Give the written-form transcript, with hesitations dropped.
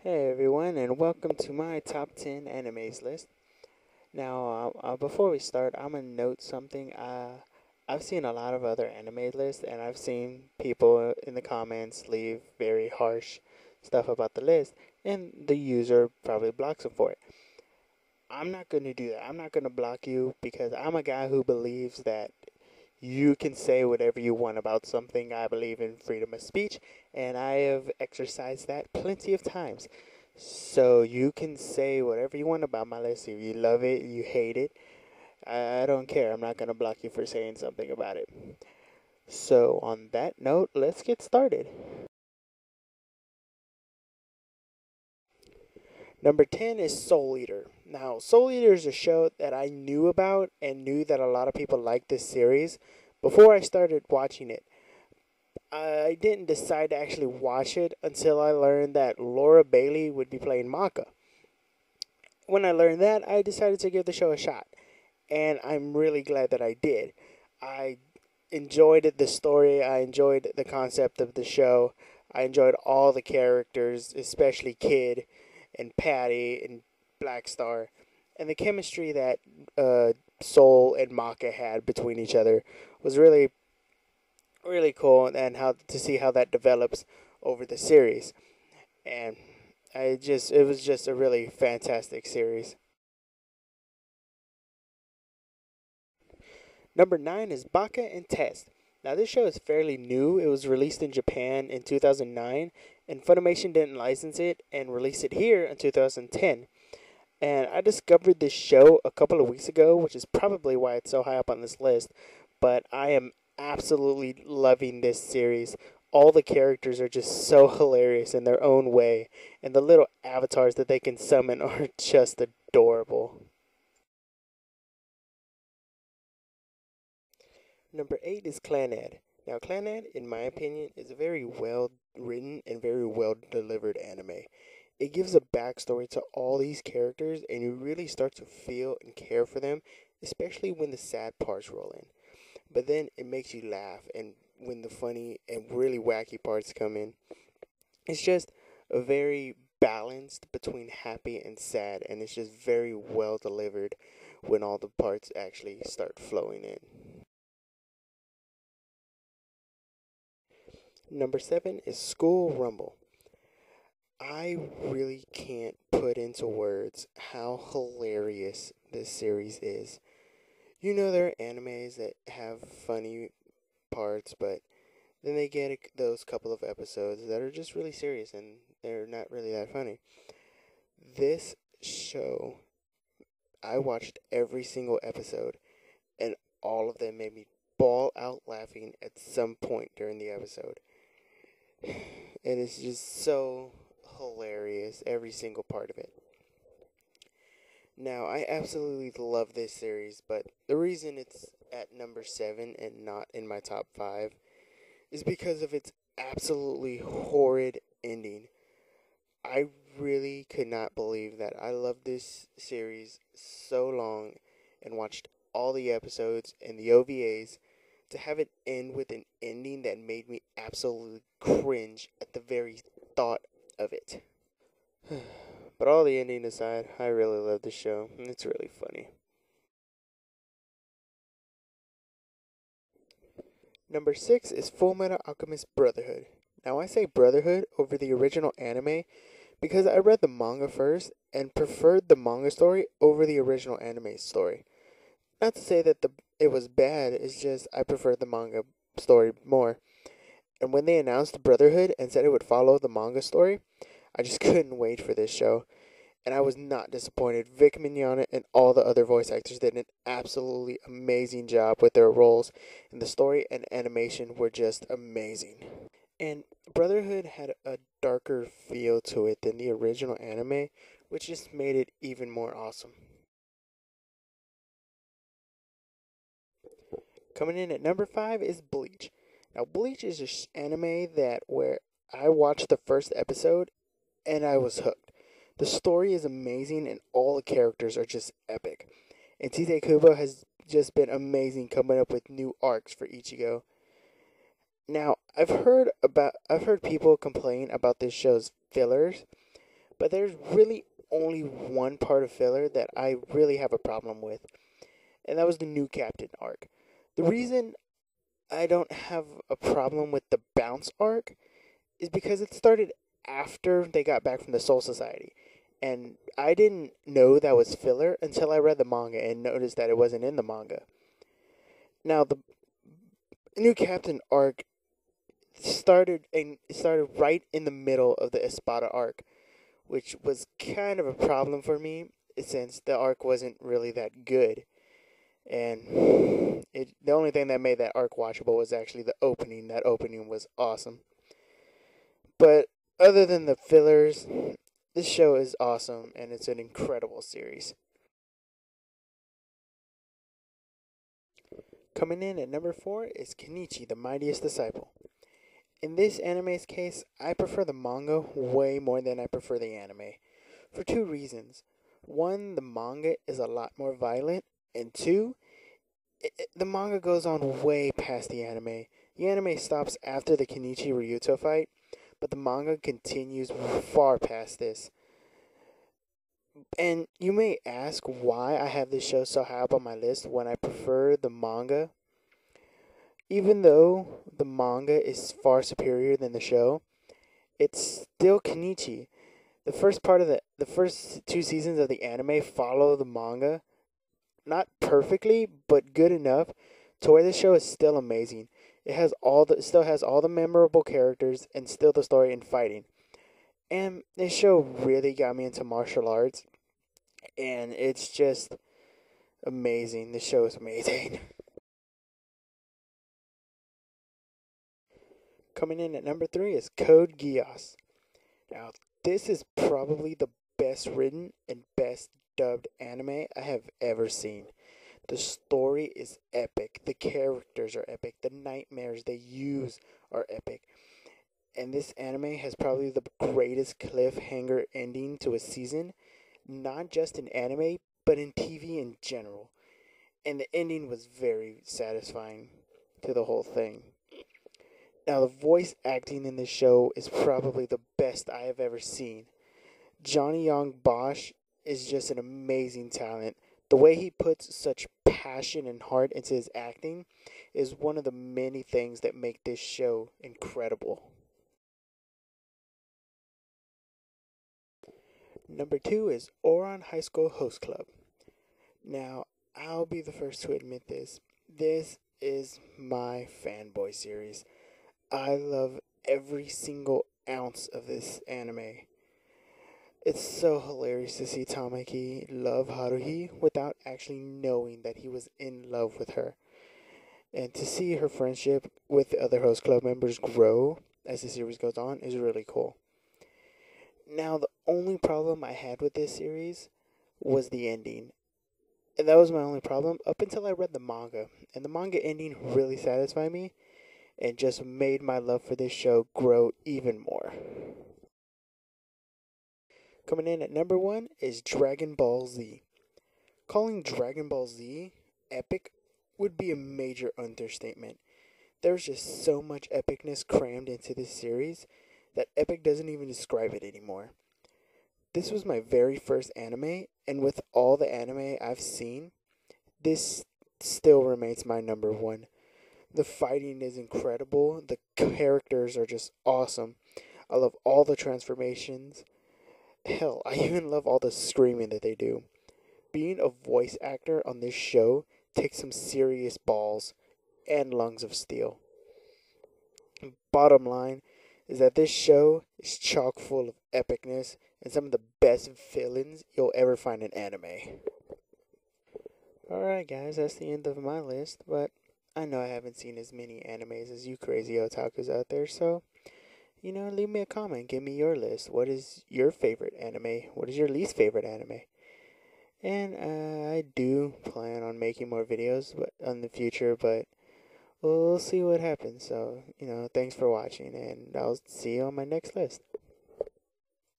Hey everyone, and welcome to my top 10 animes list. Now, before we start, I'm gonna note something. I've seen a lot of other anime lists, and I've seen people in the comments leave very harsh stuff about the list, and the user probably blocks them for it. I'm not gonna do that. I'm not gonna block you because I'm a guy who believes that you can say whatever you want about something. I believe in freedom of speech, and I have exercised that plenty of times. So you can say whatever you want about my list. If you love it, you hate it, I don't care. I'm not going to block you for saying something about it. So, on that note, let's get started. Number 10 is Soul Eater. Now, Soul Eater is a show that I knew about and knew that a lot of people liked this series before I started watching it. I didn't decide to actually watch it until I learned that Laura Bailey would be playing Maka. When I learned that, I decided to give the show a shot, and I'm really glad that I did. I enjoyed the story, I enjoyed the concept of the show, I enjoyed all the characters, especially Kid and Patty and Black Star, and the chemistry that Soul and Maka had between each other was really cool, and how to see how that develops over the series. And it was just a really fantastic series. Number 9 is Baka and Test. Now, this show is fairly new. It was released in Japan in 2009, and Funimation didn't license it and release it here in 2010. And I discovered this show a couple of weeks ago, which is probably why it's so high up on this list. But I am absolutely loving this series. All the characters are just so hilarious in their own way, and the little avatars that they can summon are just adorable. Number 8 is Clanad. Now, Clanad, in my opinion, is a very well written and very well delivered anime. It gives a backstory to all these characters, and you really start to feel and care for them, especially when the sad parts roll in. But then it makes you laugh, and when the funny and really wacky parts come in, it's just a very balanced between happy and sad, and it's just very well delivered when all the parts actually start flowing in. Number 7 is School Rumble. I really can't put into words how hilarious this series is. You know, there are animes that have funny parts, but then they get those couple of episodes that are just really serious and they're not really that funny. This show, I watched every single episode, and all of them made me bawl out laughing at some point during the episode. And it's just so hilarious, every single part of it. Now, I absolutely love this series, but the reason it's at number 7 and not in my top 5 is because of its absolutely horrid ending. I really could not believe that I loved this series so long and watched all the episodes and the OVAs to have it end with an ending that made me absolutely cringe at the very thought of it. But all the ending aside, I really love the show. It's really funny. Number 6 is Fullmetal Alchemist Brotherhood. Now, I say Brotherhood over the original anime because I read the manga first and preferred the manga story over the original anime story. Not to say that it was bad, it's just I preferred the manga story more. And when they announced Brotherhood and said it would follow the manga story, I just couldn't wait for this show. And I was not disappointed. Vic Mignogna and all the other voice actors did an absolutely amazing job with their roles, and the story and animation were just amazing. And Brotherhood had a darker feel to it than the original anime, which just made it even more awesome. Coming in at number 5 is Bleach. Now, Bleach is an anime that where I watched the first episode and I was hooked. The story is amazing and all the characters are just epic. And Tite Kubo has just been amazing coming up with new arcs for Ichigo. Now, I've heard people complain about this show's fillers, But there's really only one part of filler that I really have a problem with, and that was the new Captain arc. The reason I don't have a problem with the Bounce arc is because it started after they got back from the Soul Society. And I didn't know that was filler until I read the manga and noticed that it wasn't in the manga. Now, the new Captain arc started right in the middle of the Espada arc, which was kind of a problem for me since the arc wasn't really that good. And the only thing that made that arc watchable was actually the opening. That opening was awesome. But other than the fillers, this show is awesome and it's an incredible series. Coming in at number 4 is Kenichi, the Mightiest Disciple. In this anime's case, I prefer the manga way more than I prefer the anime. For two reasons. One, the manga is a lot more violent, and two, the manga goes on way past the anime. The anime stops after the Kenichi Ryuto fight, but the manga continues far past this. And you may ask why I have this show so high up on my list when I prefer the manga. Even though the manga is far superior than the show, it's still Kenichi. The first two seasons of the anime follow the manga, not perfectly, but good enough to where the show is still amazing. It still has all the memorable characters and still the story and fighting. And this show really got me into martial arts, and it's just amazing. This show is amazing. Coming in at number 3 is Code Geass. Now, this is probably the best written and best dubbed anime I have ever seen. The story is epic. The characters are epic. The nightmares they use are epic. And this anime has probably the greatest cliffhanger ending to a season, not just in anime, but in TV in general. And the ending was very satisfying to the whole thing. Now, the voice acting in this show is probably the best I have ever seen. Johnny Young Bosch is just an amazing talent. The way he puts such passion and heart into his acting is one of the many things that make this show incredible. Number 2 is Ouran High School Host Club. Now, I'll be the first to admit this. This is my fanboy series. I love every single ounce of this anime. It's so hilarious to see Tamaki love Haruhi without actually knowing that he was in love with her. And to see her friendship with the other host club members grow as the series goes on is really cool. Now, the only problem I had with this series was the ending. And that was my only problem up until I read the manga. And the manga ending really satisfied me and just made my love for this show grow even more. Coming in at number 1 is Dragon Ball Z. Calling Dragon Ball Z epic would be a major understatement. There's just so much epicness crammed into this series that epic doesn't even describe it anymore. This was my very first anime, and with all the anime I've seen, this still remains my number 1. The fighting is incredible. The characters are just awesome. I love all the transformations. Hell, I even love all the screaming that they do. Being a voice actor on this show takes some serious balls and lungs of steel. Bottom line is that this show is chock full of epicness and some of the best villains you'll ever find in anime. Alright guys, that's the end of my list, but I know I haven't seen as many animes as you crazy otakus out there, so, leave me a comment, give me your list. What is your favorite anime? What is your least favorite anime? And I do plan on making more videos in the future, but we'll see what happens. So, thanks for watching, and I'll see you on my next list.